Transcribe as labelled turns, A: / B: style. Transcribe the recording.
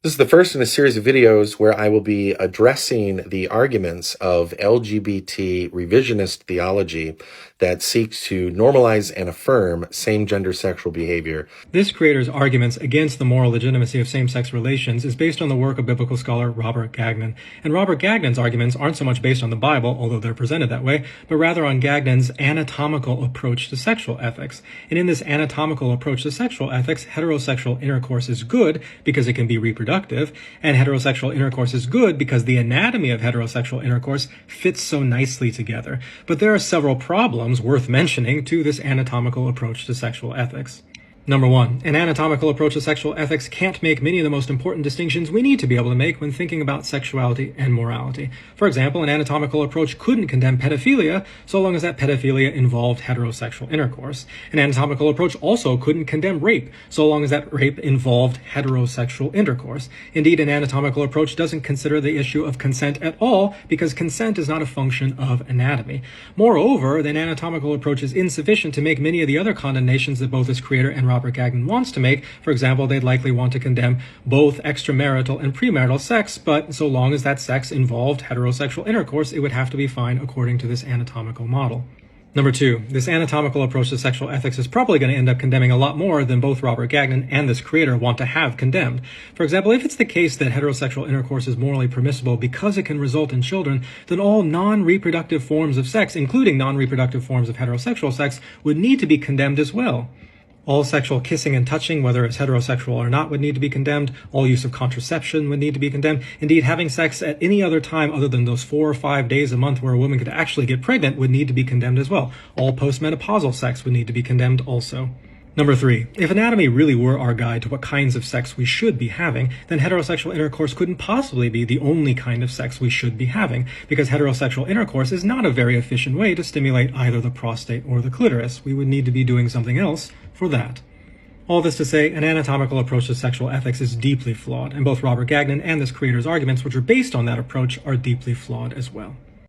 A: This is the first in a series of videos where I will be addressing the arguments of LGBT revisionist theology that seeks to normalize and affirm same-gender sexual behavior.
B: This creator's arguments against the moral legitimacy of same-sex relations is based on the work of biblical scholar Robert Gagnon. And Robert Gagnon's arguments aren't so much based on the Bible, although they're presented that way, but rather on Gagnon's anatomical approach to sexual ethics. And in this anatomical approach to sexual ethics, heterosexual intercourse is good because it can be reproductive, and heterosexual intercourse is good because the anatomy of heterosexual intercourse fits so nicely together. But there are several problems worth mentioning to this anatomical approach to sexual ethics. Number one, an anatomical approach to sexual ethics can't make many of the most important distinctions we need to be able to make when thinking about sexuality and morality. For example, an anatomical approach couldn't condemn pedophilia so long as that pedophilia involved heterosexual intercourse. An anatomical approach also couldn't condemn rape so long as that rape involved heterosexual intercourse. Indeed, an anatomical approach doesn't consider the issue of consent at all because consent is not a function of anatomy. Moreover, an anatomical approach is insufficient to make many of the other condemnations that both its creator and Robert Gagnon wants to make. For example, they'd likely want to condemn both extramarital and premarital sex, but so long as that sex involved heterosexual intercourse, it would have to be fine according to this anatomical model. Number two, this anatomical approach to sexual ethics is probably going to end up condemning a lot more than both Robert Gagnon and this creator want to have condemned. For example, if it's the case that heterosexual intercourse is morally permissible because it can result in children, then all non-reproductive forms of sex, including non-reproductive forms of heterosexual sex, would need to be condemned as well. All sexual kissing and touching, whether it's heterosexual or not, would need to be condemned. All use of contraception would need to be condemned. Indeed, having sex at any other time other than those 4 or 5 days a month where a woman could actually get pregnant would need to be condemned as well. All postmenopausal sex would need to be condemned also. Number three, if anatomy really were our guide to what kinds of sex we should be having, then heterosexual intercourse couldn't possibly be the only kind of sex we should be having, because heterosexual intercourse is not a very efficient way to stimulate either the prostate or the clitoris. We would need to be doing something else for that. All this to say, an anatomical approach to sexual ethics is deeply flawed, and both Robert Gagnon and this creator's arguments, which are based on that approach, are deeply flawed as well.